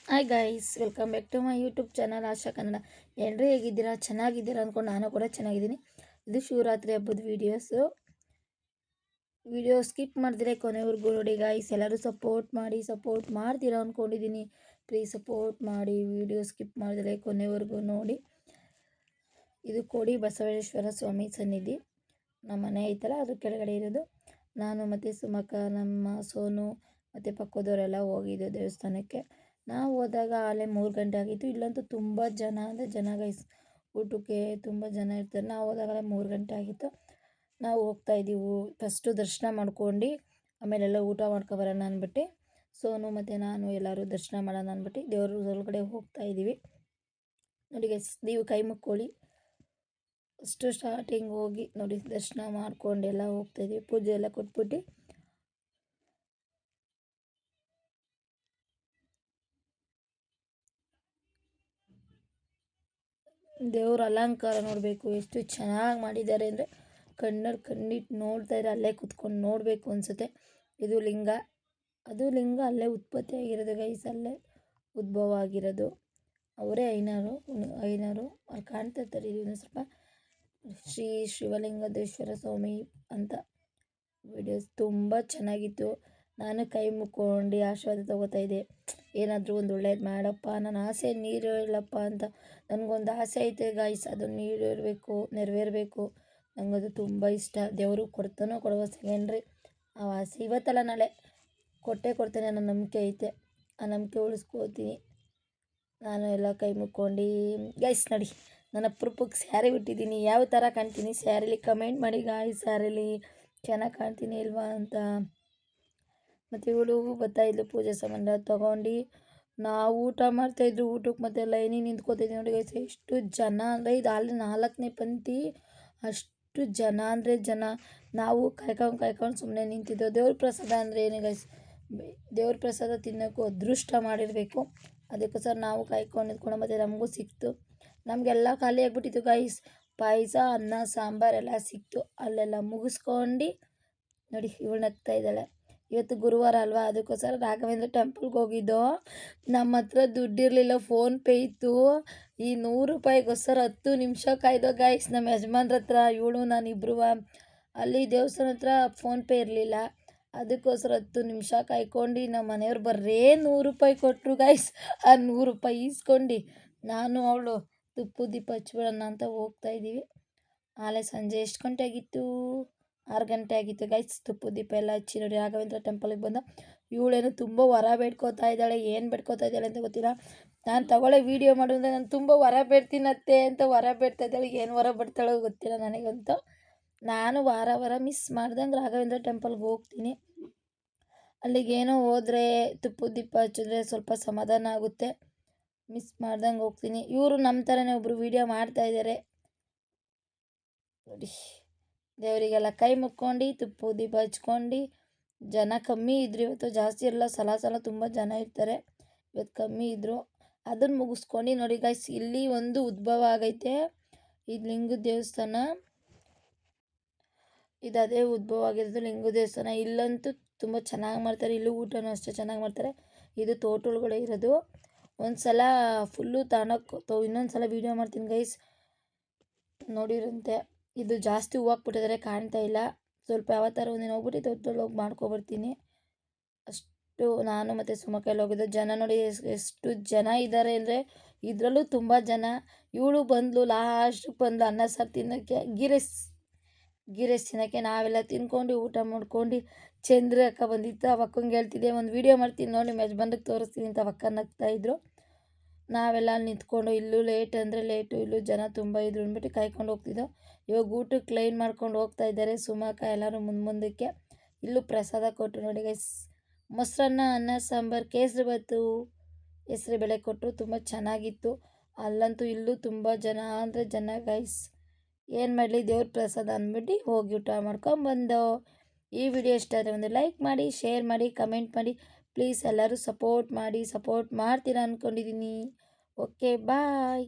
Hi guys, welcome back to my YouTube channel Asha Kannada. ಎಲ್ಲರೂ ಹೇಗಿದ್ದೀರಾ? ಚೆನ್ನಾಗಿದ್ದೀರಾ ಅಂದ್ಕೊಂಡು ನಾನು ಕೂಡ ಚೆನ್ನಾಗಿದ್ದೀನಿ. ಇದು ಶಿವರಾತ್ರಿ ಹಬ್ಬದ ವಿಡಿಯೋ ಸ್ಕಿಪ್ ಮಾಡಿದ್ರೆ ಕೊನೆವರೆಗೂ ನೋಡಿ ಗೈಸ್. ಎಲ್ಲರೂ ಸಪೋರ್ಟ್ ಮಾಡ್ತೀರಾ ಅಂದ್ಕೊಂಡಿದ್ದೀನಿ. ಪ್ಲೀಸ್ ಸಪೋರ್ಟ್ ಮಾಡಿ, ವಿಡಿಯೋ ಸ್ಕಿಪ್ ಮಾಡಿದ್ರೆ ಕೊನೆವರೆಗೂ ನೋಡಿ. ಇದು ಕೋಡಿ ಬಸವೇಶ್ವರ ಸ್ವಾಮಿ ಸನ್ನಿಧಿ. ನಮ್ಮ ಮನೆ ಐತಲ್ಲ, ಅದು ಕೆಳಗಡೆ ಇರೋದು. ನಾನು ಮತ್ತು ಸುಮಕ, ನಮ್ಮ ಸೋನು ಮತ್ತು ಪಕ್ಕದವರೆಲ್ಲ ಹೋಗಿದ್ದು ದೇವಸ್ಥಾನಕ್ಕೆ. ನಾವು ಹೋದಾಗ ಅಲ್ಲೇ 3 ಗಂಟೆ ಆಗಿತ್ತು. ಇಲ್ಲಂತೂ ತುಂಬ ಜನ ಅಂದರೆ ಜನ ಗೈಸ್. ಊಟಕ್ಕೆ ತುಂಬ ಜನ ಇರ್ತಾರೆ. ನಾವು ಹೋದಾಗಲೇ 3 ಗಂಟೆ ಆಗಿತ್ತು. ನಾವು ಹೋಗ್ತಾಯಿದ್ದೀವಿ. ಫಸ್ಟು ದರ್ಶನ ಮಾಡ್ಕೊಂಡು ಆಮೇಲೆಲ್ಲ ಊಟ ಮಾಡ್ಕೊಬರೋಣ ಅಂದ್ಬಿಟ್ಟು ಸೋನು ಮತ್ತು ನಾನು ಎಲ್ಲರೂ ದರ್ಶನ ಮಾಡೋಣ ಅಂದ್ಬಿಟ್ಟು ದೇವ್ರ ಒಳಗಡೆ ಹೋಗ್ತಾಯಿದ್ದೀವಿ. ನೋಡಿ ಗೈಸ್, ನೀವು ಕೈ ಮುಕ್ಕೊಳ್ಳಿ. ಅಷ್ಟು ಸ್ಟಾರ್ಟಿಂಗ್ ಹೋಗಿ ನೋಡಿ ದರ್ಶನ ಮಾಡ್ಕೊಂಡೆಲ್ಲ ಹೋಗ್ತಾಯಿದ್ದೀವಿ. ಪೂಜೆ ಎಲ್ಲ ಕೊಟ್ಬಿಟ್ಟು ದೇವ್ರ ಅಲಂಕಾರ ನೋಡಬೇಕು, ಎಷ್ಟು ಚೆನ್ನಾಗಿ ಮಾಡಿದ್ದಾರೆ ಅಂದರೆ ಕಣ್ಣಿಟ್ಟು ನೋಡ್ತಾಯಿದ್ರೆ ಅಲ್ಲೇ ಕುತ್ಕೊಂಡು ನೋಡಬೇಕು ಅನಿಸುತ್ತೆ. ಇದು ಲಿಂಗ, ಅದು ಲಿಂಗ ಅಲ್ಲೇ ಉತ್ಪತ್ತಿ ಆಗಿರೋದು ಗೈಸ್, ಅಲ್ಲೇ ಉದ್ಭವ ಆಗಿರೋದು. ಅವರೇ ಐನರು ಅಲ್ಲಿ ಕಾಣ್ತಾ ಇರ್ತಾರೆ. ಇದನ್ನು ಸ್ವಲ್ಪ ಶ್ರೀ ಶಿವಲಿಂಗೇಶ್ವರ ಸ್ವಾಮಿ ಅಂತ. ವಿಡಿಯೋಸ್ ತುಂಬ ಚೆನ್ನಾಗಿತ್ತು. ನಾನು ಕೈ ಮುಕ್ಕೊಂಡು ಆಶೀರ್ವಾದ ತೊಗೋತಾ ಇದ್ದೆ. ಏನಾದರೂ ಒಂದು ಒಳ್ಳೇದು ಮಾಡಪ್ಪ, ನನ್ನ ಆಸೆ ನೀರೇಳಪ್ಪ ಅಂತ. ನನಗೊಂದು ಆಸೆ ಐತೆ ಗಾಯ್ಸ್, ಅದು ನೆರವೇರಬೇಕು. ನನಗದು ತುಂಬ ಇಷ್ಟ. ದೇವರು ಕೊಡ್ತಾನೋ ಕೊಡುವ ಸೆಕೆಂಡ್ರಿ. ಆ ಆಸೆ ಇವತ್ತಲ್ಲ ನಾಳೆ ಕೊಡ್ತೇನೆ ಅನ್ನೋ ನಂಬಿಕೆ ಐತೆ. ಆ ನಂಬಿಕೆ ಉಳಿಸ್ಕೋತೀನಿ. ನಾನು ಎಲ್ಲ ಕೈ ಮುಕ್ಕೊಂಡು ಗೈಸ್ ನೋಡಿ, ನನ್ನ ಅಪರೂಪಕ್ಕೆ ಸ್ಯಾರಿ ಬಿಟ್ಟಿದ್ದೀನಿ. ಯಾವ ಥರ ಕಾಣ್ತೀನಿ ಸ್ಯಾರಿಲಿ ಕಮೆಂಟ್ ಮಾಡಿ ಗಾಯ್ಸ್. ಸ್ಯಾರಿಲಿ ಚೆನ್ನಾಗಿ ಕಾಣ್ತೀನಿ ಇಲ್ವಾ ಅಂತ. ಮತ್ತು ಇವಳು ಬರ್ತಾಯಿದ್ಲು ಪೂಜೆ ಸಂಬಂಧ ತೊಗೊಂಡು. ನಾವು ಊಟ ಮಾಡ್ತಾಯಿದ್ರು. ಊಟಕ್ಕೆ ಮತ್ತೆ ಲೈನಿಗೆ ನಿಂತ್ಕೋತಿದ್ವಿ ನೋಡಿ ಗೈಸ್. ಎಷ್ಟು ಜನ ಅಂದರೆ ಇದು ಅಲ್ಲಿ 4ನೇ ಪಂಕ್ತಿ. ಅಷ್ಟು ಜನ ಅಂದರೆ ಜನ. ನಾವು ಕಾಯ್ಕೊಂಡು ಸುಮ್ಮನೆ ನಿಂತಿದ್ದೆವು. ದೇವ್ರ ಪ್ರಸಾದ ಅಂದರೆ ಏನು ಗೈಸ್, ದೇವ್ರ ಪ್ರಸಾದ ತಿನ್ನೋಕ್ಕೂ ಅದೃಷ್ಟ ಮಾಡಿರಬೇಕು. ಅದಕ್ಕೋಸ್ಕರ ನಾವು ಕಾಯ್ಕೊಂಡು ನಿಂತ್ಕೊಂಡು ಮತ್ತು ನಮಗೂ ಸಿಕ್ತು. ನಮಗೆಲ್ಲ ಖಾಲಿ ಆಗಿಬಿಟ್ಟಿತ್ತು ಗೈಸ್. ಪಾಯಸ, ಅನ್ನ, ಸಾಂಬಾರೆಲ್ಲ ಸಿಕ್ತು. ಅಲ್ಲೆಲ್ಲ ಮುಗಿಸ್ಕೊಂಡು ನೋಡಿ ಇವಳು ನಗ್ತಾ ಇದ್ದಾಳೆ. ಇವತ್ತು ಗುರುವಾರ ಅಲ್ವಾ, ಅದಕ್ಕೋಸ್ಕರ ರಾಘವೇಂದ್ರ ಟೆಂಪಲ್ಗೆ ಹೋಗಿದ್ದೋ. ನಮ್ಮ ಹತ್ರ ದುಡ್ಡಿರಲಿಲ್ಲ, ಫೋನ್ಪೇ ಇತ್ತು. ಈ 100 ರೂಪಾಯಿಗೋಸ್ಕರ 10 ನಿಮಿಷ ಕಾಯ್ದೋ ಗೈಸ್ ನಮ್ಮ ಯಜಮಾನ್ರ ಹತ್ರ. ಇವಳು ನಾನು ಇಬ್ಬರು ಅಲ್ಲಿ ದೇವಸ್ಥಾನ ಹತ್ರ ಫೋನ್ಪೇ ಇರಲಿಲ್ಲ. ಅದಕ್ಕೋಸ್ಕರ 10 ನಿಮಿಷ ಕಾಯ್ಕೊಂಡು ನಮ್ಮ ಮನೆಯವ್ರು ಬರೇ 100 ರೂಪಾಯಿ ಕೊಟ್ಟರು ಗೈಸ್. ಆ 100 ರೂಪಾಯಿ ಈಸ್ಕೊಂಡು ನಾನು ಅವಳು ತುಪ್ಪು ದೀಪ ಹಚ್ಬಿಡೋಣ ಅಂತ ಹೋಗ್ತಾಯಿದ್ದೀವಿ. ಆಲೆ ಸಂಜೆ ಎಷ್ಟು ಗಂಟೆ ಆಗಿತ್ತು? 6 ಗಂಟೆ ಆಗಿತ್ತು ಗೈಸ್. ತುಪ್ಪು ದೀಪ ಎಲ್ಲ ಹಚ್ಚಿ ನೋಡಿ ರಾಘವೇಂದ್ರ ಟೆಂಪಲ್ಗೆ ಬಂದು. ಇವಳೇನು ತುಂಬ ವರ ಬೇಡ್ಕೋತಾ ಇದ್ದಾಳೆ. ಏನು ಬೇಡ್ಕೋತಾ ಇದ್ದಾಳೆ ಅಂತ ಗೊತ್ತಿಲ್ಲ. ನಾನು ತಗೊಳ್ಳೋ ವೀಡಿಯೋ ಮಾಡು ಅಂದರೆ ನಾನು ತುಂಬ ವರ ಬೇಡ್ತೀನತ್ತೆ ಅಂತ ವರ ಬೇಡ್ತಾ ಇದ್ದಾಳೆ. ಏನು ವರ ಬಿಡ್ತಾಳೋ ಗೊತ್ತಿಲ್ಲ ನನಗಂತೂ. ನಾನು ವಾರ ಮಿಸ್ ಮಾಡ್ದಂಗೆ ರಾಘವೇಂದ್ರ ಟೆಂಪಲ್ಗೆ ಹೋಗ್ತೀನಿ. ಅಲ್ಲಿಗೇನೋ ಹೋದರೆ ತುಪ್ಪು ದೀಪ ಹಚ್ಚಿದ್ರೆ ಸ್ವಲ್ಪ ಸಮಾಧಾನ ಆಗುತ್ತೆ. ಮಿಸ್ ಮಾಡ್ದಂಗೆ ಹೋಗ್ತೀನಿ. ಇವರು ನಮ್ಮ ಥರನೇ ಒಬ್ಬರು ವೀಡಿಯೋ ಮಾಡ್ತಾಯಿದ್ದಾರೆ ನೋಡಿ. ದೇವರಿಗೆಲ್ಲ ಕೈ ಮುಕ್ಕೊಂಡು ತುಪ್ಪು ದೀಪ ಹಚ್ಕೊಂಡು. ಜನ ಕಮ್ಮಿ ಇದ್ರು ಇವತ್ತು, ಜಾಸ್ತಿ ಇರಲ್ಲ. ಸಲ ತುಂಬ ಜನ ಇರ್ತಾರೆ. ಇವತ್ತು ಕಮ್ಮಿ ಇದ್ದರು. ಅದನ್ನು ಮುಗಿಸ್ಕೊಂಡು ನೋಡಿ ಗೈಸ್, ಇಲ್ಲಿ ಒಂದು ಉದ್ಭವ ಆಗೈತೆ. ಇದು ಲಿಂಗದ ದೇವಸ್ಥಾನ. ಇದು ಅದೇ ಉದ್ಭವ ಆಗಿರೋದು ಲಿಂಗ ದೇವಸ್ಥಾನ. ಇಲ್ಲಂತೂ ತುಂಬ ಚೆನ್ನಾಗಿ ಮಾಡ್ತಾರೆ. ಇಲ್ಲೂ ಊಟನೂ ಅಷ್ಟೇ ಚೆನ್ನಾಗಿ ಮಾಡ್ತಾರೆ. ಇದು ತೋಟೊಳಗಡೆ ಇರೋದು. ಒಂದು ಸಲ ಫುಲ್ಲು ಇನ್ನೊಂದು ಸಲ ವೀಡಿಯೋ ಮಾಡ್ತೀನಿ ಗೈಸ್, ನೋಡಿರಂತೆ. ಇದು ಜಾಸ್ತಿ ಹೂವು ಹಾಕ್ಬಿಟ್ಟಿದ್ದಾರೆ, ಕಾಣ್ತಾ ಇಲ್ಲ. ಸ್ವಲ್ಪ ಯಾವ ಥರ ಒಂದಿನ ಹೋಗ್ಬಿಟ್ಟು ತೋಟದಲ್ಲಿ ಹೋಗಿ ಮಾಡ್ಕೊಬರ್ತೀನಿ. ಅಷ್ಟು ನಾನು ಮತ್ತು ಸುಮಕಲ್ಲಿ ಹೋಗಿದ್ದು. ಜನ ನೋಡಿ ಎಷ್ಟು ಜನ ಇದ್ದಾರೆ ಅಂದರೆ, ಇದರಲ್ಲೂ ತುಂಬ ಜನ. ಇವಳು ಬಂದಳು ಲಾಸ್ಟಿಗೆ ಬಂದು ಅನ್ನ ಸಾರು ತಿನ್ನೋಕ್ಕೆ, ಗೀರೆಸ್ ತಿನ್ನೋಕ್ಕೆ. ನಾವೆಲ್ಲ ತಿನ್ಕೊಂಡು ಊಟ ಮಾಡ್ಕೊಂಡು ಚಂದ್ರ ಅಕ್ಕ ಬಂದಿತ್ತು. ಆ ಅಕ್ಕಂಗೆ ಹೇಳ್ತಿದ್ದೆ ಒಂದು ವೀಡಿಯೋ ಮಾಡ್ತೀನಿ ನೋಡಿ, ಯಜಮಾನ್ರಿಗೆ ತೋರಿಸ್ತೀನಿ ಅಂತ ಅಕ್ಕ ನಗ್ತಾಯಿದ್ರು. ನಾವೆಲ್ಲ ಅಲ್ಲಿ ನಿಂತ್ಕೊಂಡು, ಇಲ್ಲೂ ಲೇಟ್ ಅಂದರೆ ಲೇಟು, ಇಲ್ಲೂ ಜನ ತುಂಬ ಇದ್ರು ಅಂದ್ಬಿಟ್ಟು ಕಾಯ್ಕೊಂಡು ಹೋಗ್ತಿದ್ದೋ. ಇವಾಗ ಊಟಕ್ಕೆ ಲೈನ್ ಮಾಡ್ಕೊಂಡು ಹೋಗ್ತಾ ಇದ್ದಾರೆ ಸುಮಕ ಎಲ್ಲರೂ ಮುಂದಕ್ಕೆ. ಇಲ್ಲೂ ಪ್ರಸಾದ ಕೊಟ್ಟರು ನೋಡಿ ಗೈಸ್. ಮೊಸರನ್ನ, ಅನ್ನ, ಸಾಂಬಾರು, ಕೇಸರಿಬಾತು, ಹೆಸರುಬೇಳೆ ಕೊಟ್ಟರು. ತುಂಬ ಚೆನ್ನಾಗಿತ್ತು. ಅಲ್ಲಂತೂ ಇಲ್ಲೂ ತುಂಬ ಜನ ಅಂದರೆ ಜನ ಗೈಸ್. ಏನು ಮಾಡಲಿ, ದೇವ್ರ ಪ್ರಸಾದ ಅಂದ್ಬಿಟ್ಟು ಹೋಗಿ ಊಟ ಮಾಡ್ಕೊಂಬಂದೋ. ಈ ವಿಡಿಯೋ ಇಷ್ಟ ಆದರೆ ಒಂದು ಲೈಕ್ ಮಾಡಿ, ಶೇರ್ ಮಾಡಿ, ಕಮೆಂಟ್ ಮಾಡಿ. ಪ್ಲೀಸ್ ಎಲ್ಲರೂ ಸಪೋರ್ಟ್ ಮಾಡ್ತೀರಾ ಅಂದ್ಕೊಂಡಿದ್ದೀನಿ. ಓಕೆ ಬಾಯ್.